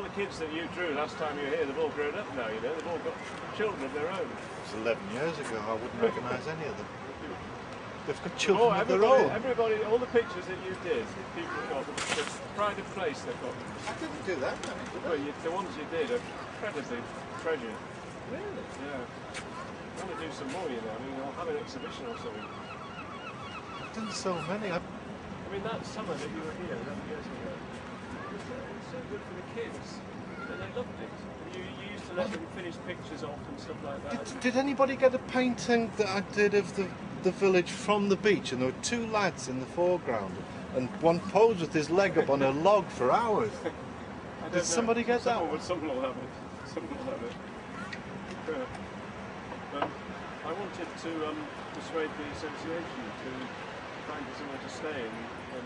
all the kids that you drew last time you were here, they've all grown up now, you know, they've all got children of their own. It was 11 years ago, I wouldn't recognise any of them. They've got children of their own. Everybody, all the pictures that you did, people have got the pride of place they've got. I didn't do that many, did I? Well, the ones you did are incredibly treasured. Really? Yeah. I want to do some more, you know, I mean, I'll have an exhibition or something. I've done so many. I mean, that summer that you were here 11 years ago, it was so good for the kids, and they loved it. You used to let them finish pictures off and stuff like that. Did anybody get a painting that I did of the village from the beach, and there were two lads in the foreground, and one posed with his leg up on a log for hours? Did somebody get that one? Someone will have it. Someone will have it. I wanted to persuade the association to find you somewhere to stay and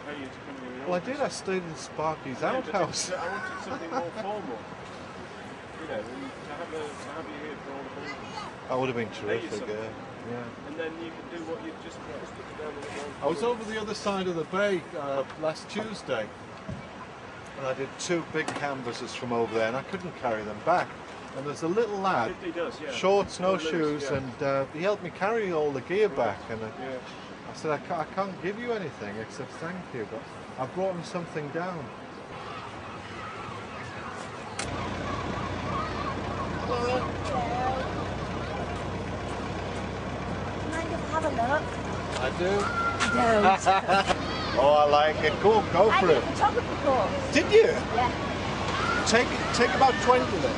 pay you to come here. Well, I did. I stayed in Sparky's outhouse. I wanted something more formal. You know, to have you here for all the buildings. That would have been terrific, yeah. And then you can do what you've just put down in the wall. I was over the other side of the bay last Tuesday, and I did 2 big canvases from over there, and I couldn't carry them back. And there's a little lad, short snowshoes, and he helped me carry all the gear back. And I said, I can't give you anything except thank you, but I brought him something down. Mind if I have a look? I do. Don't. Oh, I like it. Go for it. I did a photography course. Did you? Yeah. Take about 20 then.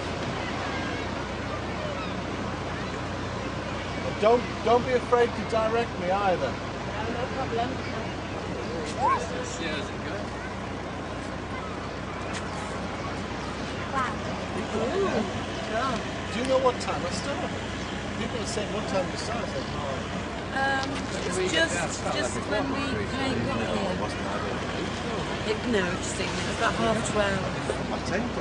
Don't be afraid to direct me either. No problem. Wow. Do you know what time I start? People are saying what time you start. It's just when we came in here. No, just thinking, it was about 12:30. My 10 It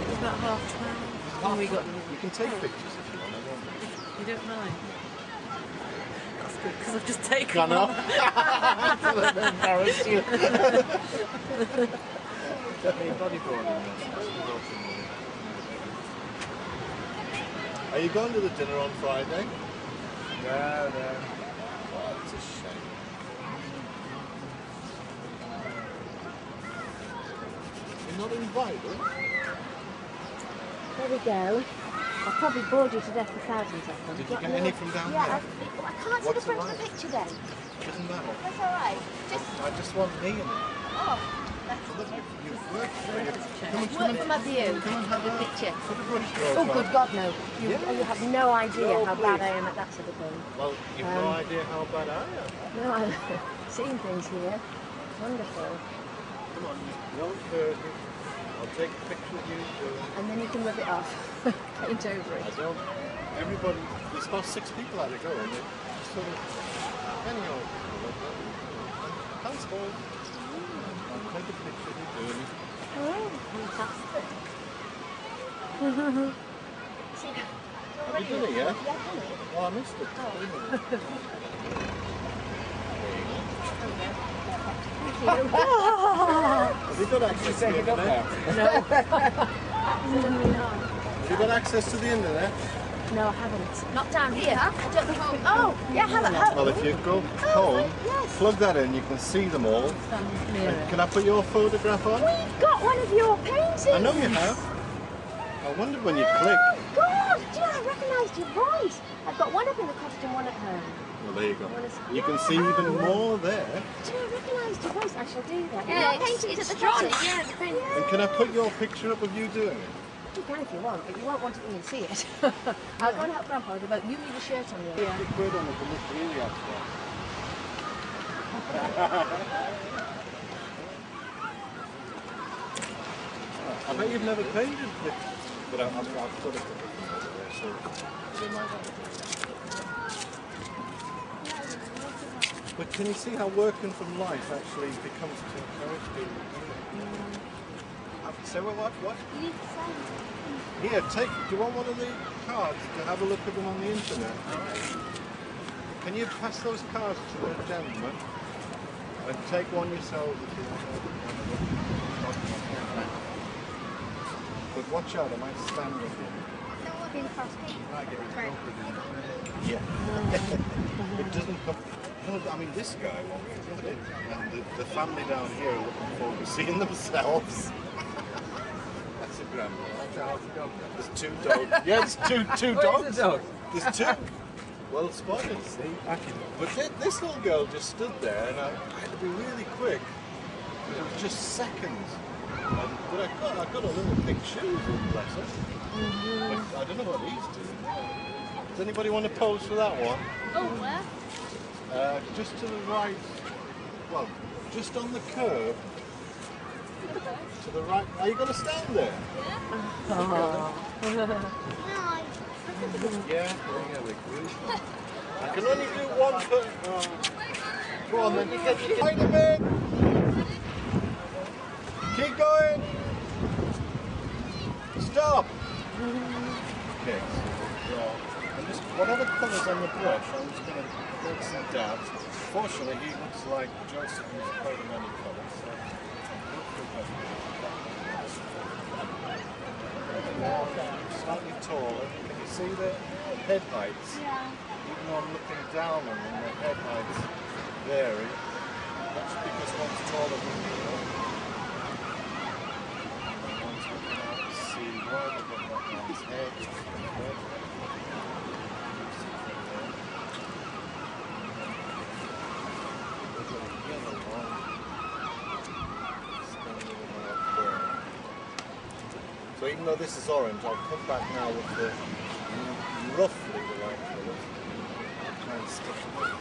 was about 12:30. When we got You can take pictures if you want, I don't mind. You don't mind? That's good, because I've just taken Can I? one. Embarrass you. Are you going to the dinner on Friday? No. Oh, it's a shame. You're not invited? There we go. I'll probably bored you to death with thousands of them. Did you get any from down there? there? I can't see the front of the picture then. Doesn't matter. That's alright. I just want me in it. Oh, that's Look, you've worked for it. work from my view. Come and have The a picture. put a brush stroke Oh, on. good God, no. You have no idea No, how please. bad I am at that sort of thing. Well, you've no idea how bad I am. No, I've seen things here. Wonderful. Come on, no further. I'll take a picture of you doing it. And then you can rub it off. Paint over it. I don't. Everybody, there's about 6 people had to go, and they sort of any old people like that. Thanks, boy. I'll take a picture of you doing it. Oh, fantastic. Have you done it yet? Yeah, I've done it. Oh, I missed it. Have you got access to the internet? Have you got access to the internet? No, I haven't. Not down here. I don't think. Oh, yeah, I have at home. Well, if you go home, yes. plug that in, you can see them all. And can I put your photograph on? We've got one of your paintings. I know you have. I wondered when you click. Oh, God! Do you know, I recognised your voice. I've got one up in the cottage and one at home. Well, there you go. You can see even more there. Do you know, I recognised your voice. I shall do that. Yeah, Your paintings it's at the strong. cottage. Yeah, the paint. And can I put your picture up of you doing it? You can if you want, but you won't want it when you see it. I'll go and help Grandpa with the boat. You leave a shirt on you. £50 on it, and it's really abstract. I bet you've never painted it, but I've put it over there, so they might have it. But can you see how working from life actually becomes to encourage people? So what? Here, do you want one of the cards to have a look at them on the internet? Can you pass those cards to the gentleman? And take one yourselves if you want. But watch out, I might stand with you. That would be the first thing. Yeah. It doesn't come. No, I mean, this guy won't get it. And the family down here are looking forward to seeing themselves. That's a grandma. There's two dogs. Yeah, there's two dogs. There's two. Well spotted. But this little girl just stood there, and I had to be really quick. It was just seconds. But I got a little pink shoes in, bless her. But I don't know what he's doing. Does anybody want to pose for that one? Oh, where? Just to the right. Well, just on the curb. To the right. Are you going to stand there? No. Yeah. I can only do one per. Go on then. Wait a minute. Keep going. Stop. Okay. And just whatever colours on the brush, I'm just going to make some dabs. Fortunately, he looks like Joseph who's quite many colours. So slightly taller. Can you see the head heights? Yeah. Even though I'm looking down on them, the head heights vary. That's because one's taller than the other. One's looking out to see why they've got that one's head. We've got a yellow one. Standing up there. So even though this is orange, I'll come back now with the roughly the right colour. Try and stick it up.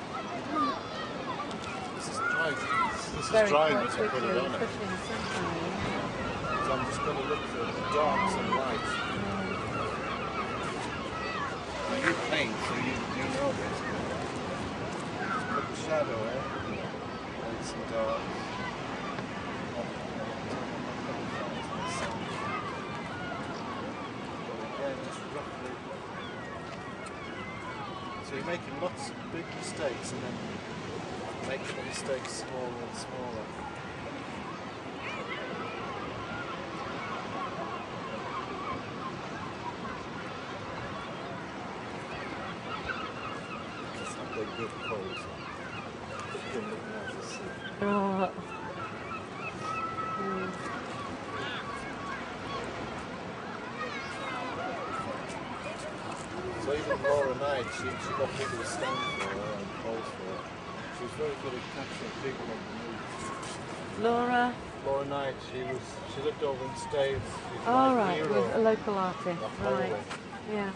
This is dry. This is dryness. I put it on it. So I'm just going to look for darks and lights. Now you paint, so you know this. Look at the shadow, eh? Lights and darks. Just roughly. So you're making lots of big mistakes and then making the mistakes smaller and smaller. It's not very good pose. Good looking out to see. So even Laura Knight, she got people to stand for her and pose for her. She was very good at capturing people on the move. Laura? Laura Knight, she lived over in Staves. Oh, right, with a local artist. Right, yeah.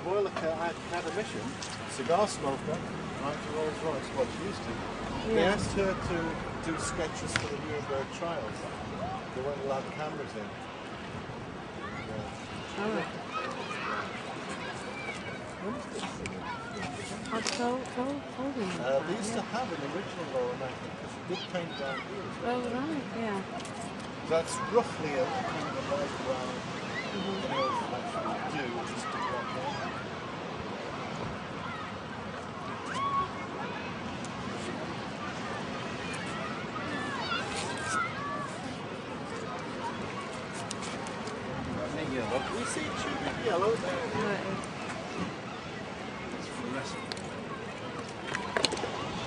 Royal Academician, cigar smoker, right to Rolls Royce, what she used to. Yeah. They asked her to do sketches for the Nuremberg trials. They weren't allowed cameras in. Yeah. Oh. I told him that. They used to have an original Laura Knight because she did paint down here as well. Oh, right, yeah. That's roughly a kind of a light brown actually do just to get there. Yellow. We see tubing yellow there. Right. It's fluorescent.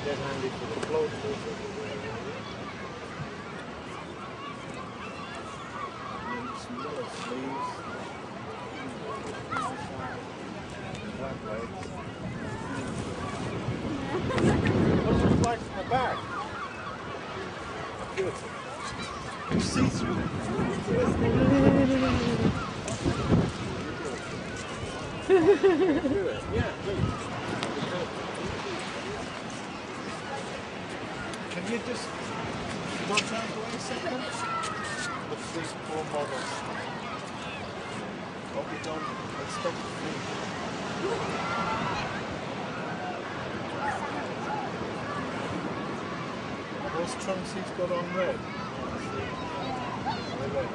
Dead handy for the floaters everywhere. And then some yellow sleeves. Black legs. What's it like from the back? Good. You see through it. Yeah, please. Can you just watch out for a second? Look at these poor models. Hope you don't expect me. Those trunks he's got on red. They're red.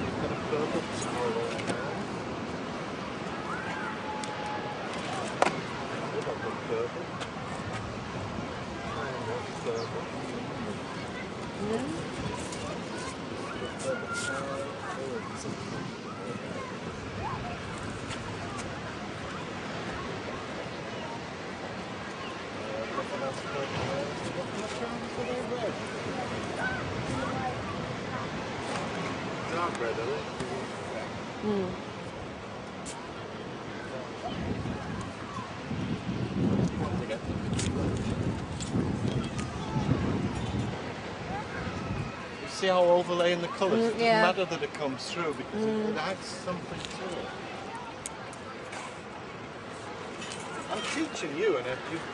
He's got a purple stroller in there. Purple. Dark red, are they? You see how overlaying the colours? It doesn't matter that it comes through because it adds something to it. I'm teaching you, and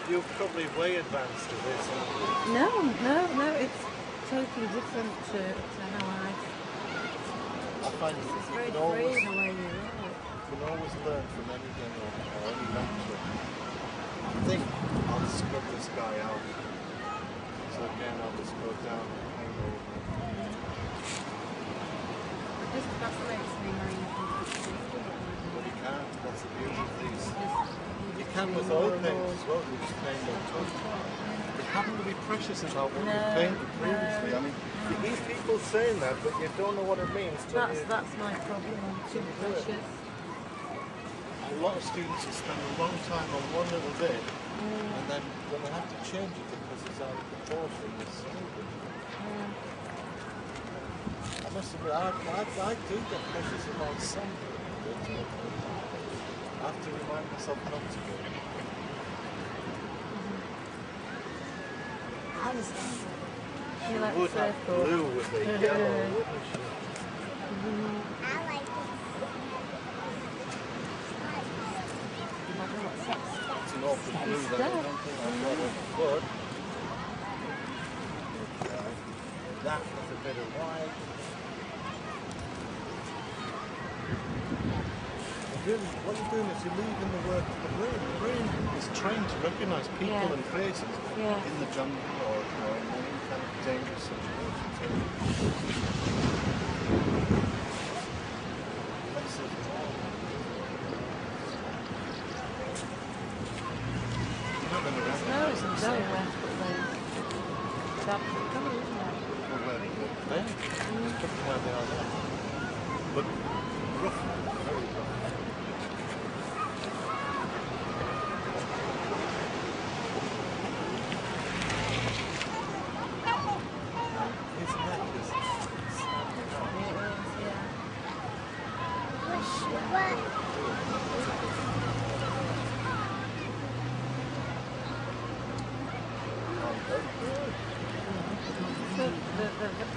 you're probably way advanced to this, aren't you? No, it's totally different to how I find it's you very can free always, in the way you work. you can always learn from anything or any lecture. I think I'll scrub this guy out. So again, I'll just go down and paint over. It just fascinates me how you can put things in it. But you can't, that's the beauty of these. You can with oil paints as well, you just paint on top. You happen to be precious about what you painted previously. I mean, you hear people saying that, but you don't know what it means. That's my problem, I'm too precious. A lot of students will spend a long time on one little bit, and then when they have to change it because it's out of proportion, it's stupid. I must admit, I do get precious about something. I have to remind myself not to do it. I understand. You like would have circle? blue with the yellow, wouldn't you? I like it. It's an awful blue that I don't think I've got it, but that with a bit of white. Really, what you're doing is you're leaving the work to the brain. The brain is trained to recognise people and faces in the jungle or in any kind of dangerous situations. No, it's very wet, but that's the colour, isn't it? But rough, very rough. His neck is snapping out.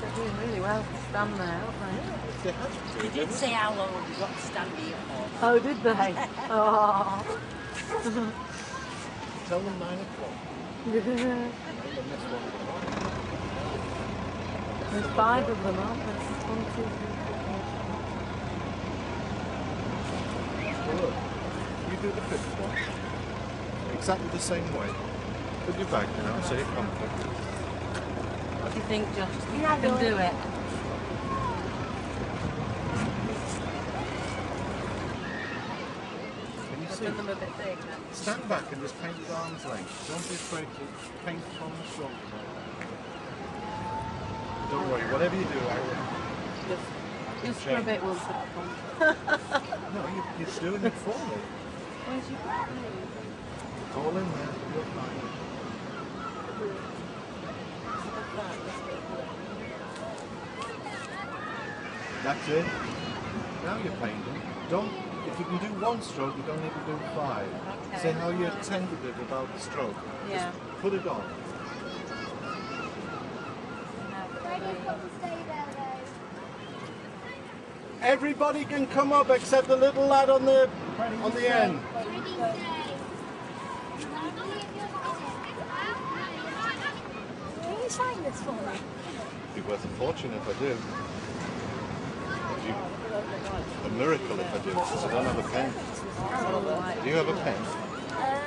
They're doing really well to stand there, aren't they? They have to. They did say how long we got to stand here for. Oh, did they? Oh. Tell them 9 o'clock. There's 5 of them, aren't there? 1, 2, 3, 4, 5. Well, look, you do the 5th one. Exactly the same way. Put your bag down so you're comfortable. What do you think, Josh? Do you think I can do it? Can you I've see? done them a bit big then. Stand back and just paint at arm's length. Don't be afraid to paint from the shoulder. Don't worry, whatever you do, I will. Just for a bit, we'll put it on. No, you're doing it for me. Where's your bag? It's all in there. You're fine. That's it. Now you're painting. If you can do 1 stroke, you don't need to do 5. Okay. See how you're tentative about the stroke? Yeah. Just put it on. Everybody can come up except the little lad on the end. Can you sign this for me? It'd be worth a fortune if I do. A miracle if I do, because I don't have a pen. Do you have a pen?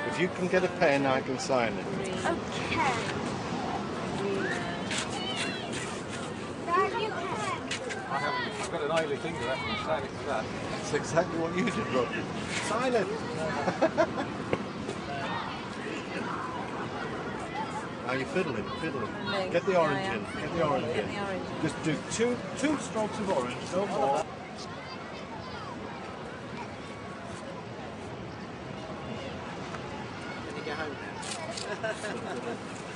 If you can get a pen, I can sign it. Okay. Dad, you can. I've got an oily finger, I can sign it to that. That's exactly what you did, Roger. Sign it! Now you're fiddling. Get the orange in. Get the orange in. Just do two strokes of orange, no more. Can you get home now?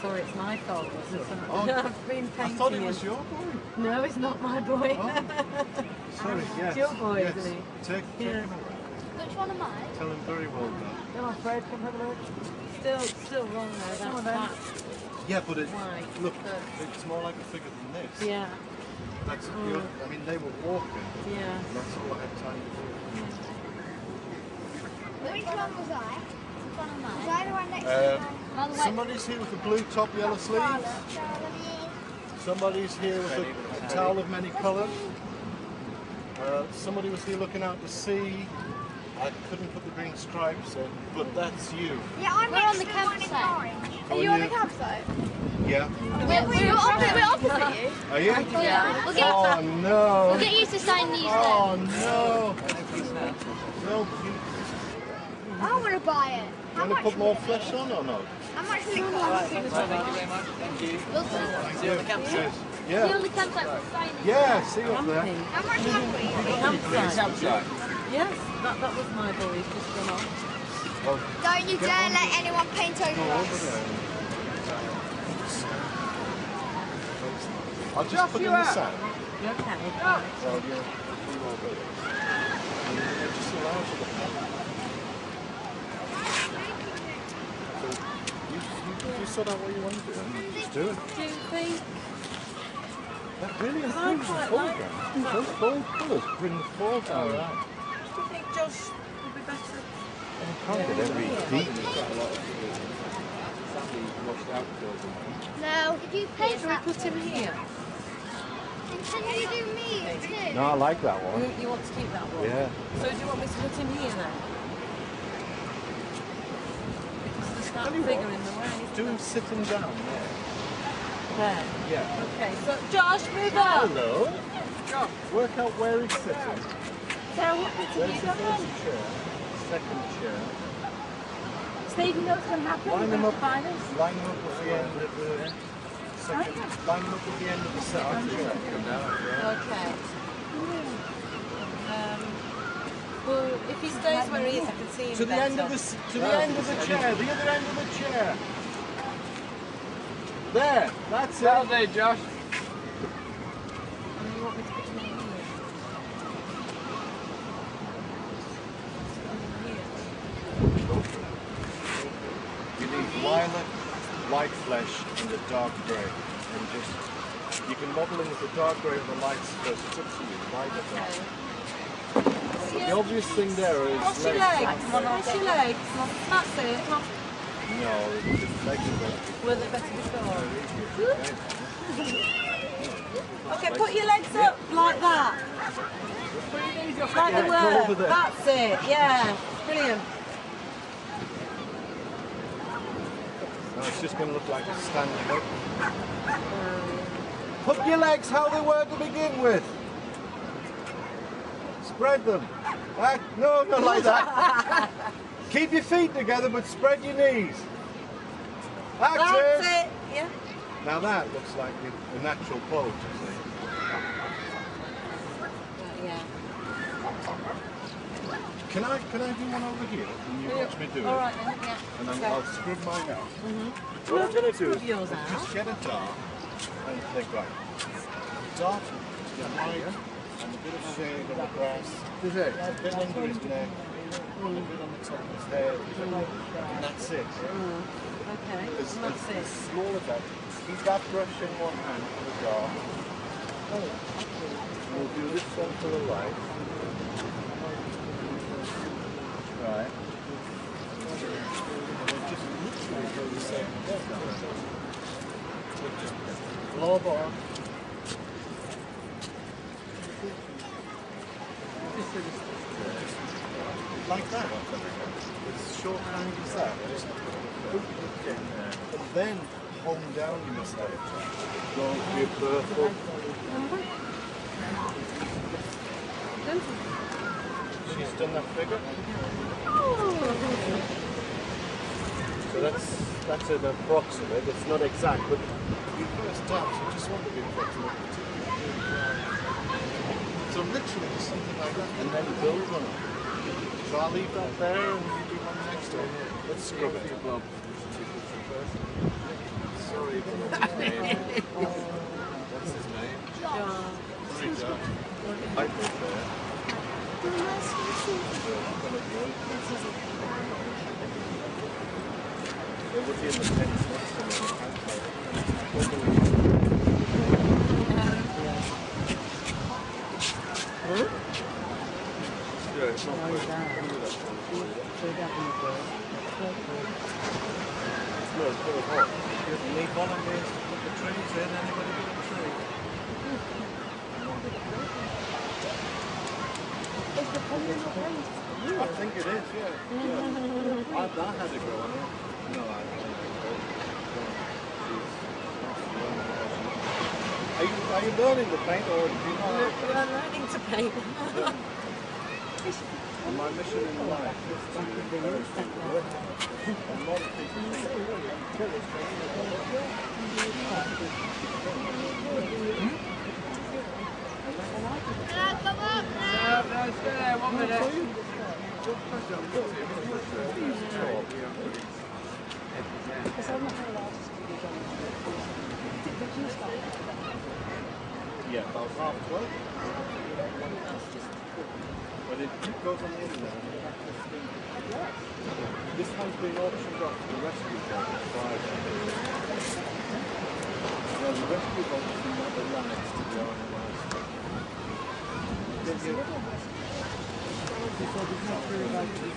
Sorry, it's my fault. Oh, I've been I painting thought it him. was your boy. No, it's not my boy. Sorry, yes. It's your boy, yes. isn't he? Take Yeah. him away. Which one am I? Tell him very well done. No, I'm afraid. Come have a look. Still wrong though. That's Yeah, but it, Why? look, it's more like a figure than this. yeah, That's good. I mean, they were walking. yeah. And that's all I had time to do. Which one was I? Which one am I? Was I the one next to Somebody's here with a blue top, yellow sleeves. Somebody's here with a towel of many colours. Somebody was here looking out to sea. I couldn't put the green stripes in, but that's you. Yeah, I'm on the campsite. Are you on the campsite? Yeah. We're opposite you. Are you? Yeah. Oh no. We'll get used to signing these Oh then. no. No. I want to buy it. You want to put more flesh on or not? How much will it cost? Thank you very much. Thank you. See you on the campsite. Yeah. The only campsite for signing. Yeah, see you up there. How much have we? Campsite. Yes, that was my boy. He's just gone off. Don't you dare let anyone paint over Go over us. there. I'll just put in the sand. You okay? Well, you're all good. Just allow for the camera. So you sort out what you want to do and just do it. Do you think? That really I improves the quite foreground. like Those bold colours bring the foreground out. Do you think Josh would be better? You can't get every detail. No. Did you paint Shall we that? put him here? Can you do me too? No, I like that one. You want to keep that one? Yeah. So do you want me to put him here then? Because there's that Tell you figure what, in the way. do him sitting down there. There. Yeah. Okay, so Josh, move up. Hello. Work out where he's sitting. Sarah, what bit Where's have you the got first on? chair? Second chair. Steve, you know what's going to happen? Line them up. Find us. Line them up at the end of the second. Line them up at the end of the second chair. Okay. Well, if he stays where he is, I can see him To the better. end of the end of the chair. The other end of the chair. There. That's it. Well there, Josh. And you want me to put him in here? You need violet, light flesh, and the dark grey. And just you can model in with the dark grey or the lights first. It's up to you. Light or dark. But the obvious thing there is What's your legs? What's your legs? That's it. Come on. No, the legs are better. Were they better before? Okay, put your legs up like that. Like they Go over were. there. That's it. Yeah. Brilliant. No, it's just going to look like it's standing up. Put your legs how they were to begin with. Spread them. No, not like that. Keep your feet together, but spread your knees. That's it. Yeah. Now that looks like a natural pose, you see. Yeah. Can I do one over here? And you watch me do it? All right then. Yeah. And then Okay. I'll scrub mine out. No, What I'm going don't to do scrub yours is out. just get a dart and think, right, dart, get light, and a bit of shade on the grass, a bit under his neck, and a bit on the top of his head, and that's it. Okay. As And that's it. small as that. Keep that brush in one hand for the dart. We'll do this one for the light. Right. Just literally go the same. So just blob on. Like that. As short hand as that. Just and then hone down your mistake. Don't be purple. She's done that figure. So that's an approximate. It's not exact, but you first dance, you just want to be approximate. So literally just something like that, and then build on it. So I'll leave that there, and you do one next time. Let's scrub it. Sorry, what's his name? What's his name? Sorry, Jack. I live there. It would be in the fence next to me. Yeah, it's not good. No, it's very hot. You need volunteers to put the trees in. Anybody put a tree? I think it is, yeah. I had it growing up. No, I don't think it is. Are you learning to paint or do you know? I'm learning to paint. My mission in life is to encourage people to work. A lot of people think Come on! No, stay there, 1 minute. yeah, about 12:30. But it goes on the internet. This has been auctioned off to the rescue boat on Friday. Well, the rescue boat is never limits to the RMIs.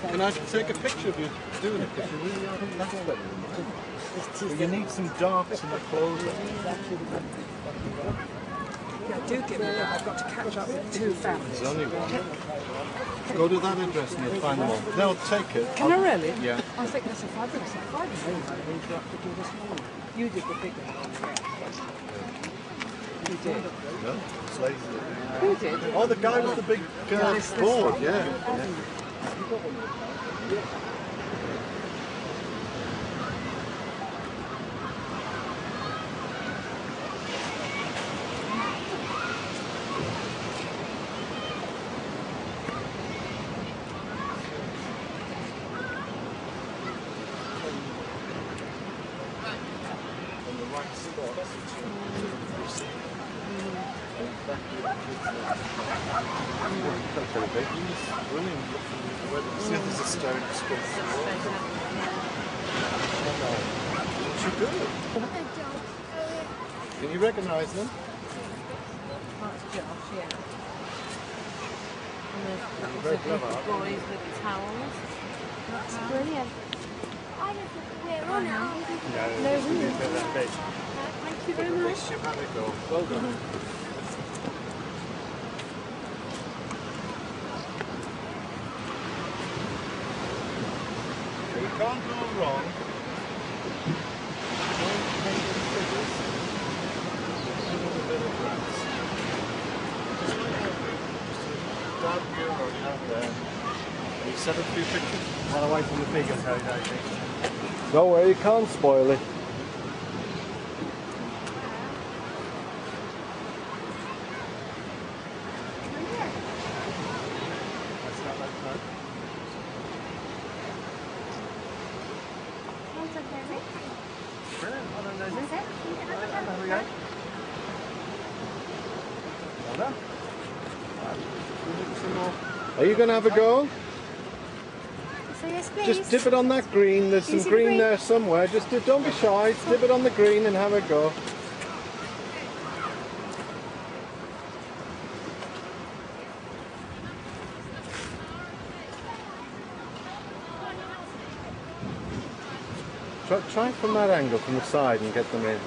Can I take a picture of you doing it? Because you really are that's better than mine. But you need some darks in the clothes. Yeah, do give me that. I've got to catch up with 2 families. There's only one. Go to that address and you'll find them all. They'll take it. Can I really? Yeah. I think that's a fabulous idea. I interrupted you this morning. You did the big one. You did. No, it's lazy. Who did? Oh, the guy with the big board, yeah. Can you recognise them? That's Josh, yeah. And there's Very a group clever, of aren't boys with towels. That's brilliant. I don't think we're on now. No, this would be a bit of Thank you very much. Let's have it go. Well done. You can't go wrong. You set a few pictures while away from the pig and how you don't worry, you can't spoil it. Are you going to have a go? So yes, please. Just dip it on that green. There's some green there somewhere. Just don't be shy. Dip it on the green and have a go. Try it from that angle, from the side, and get them in.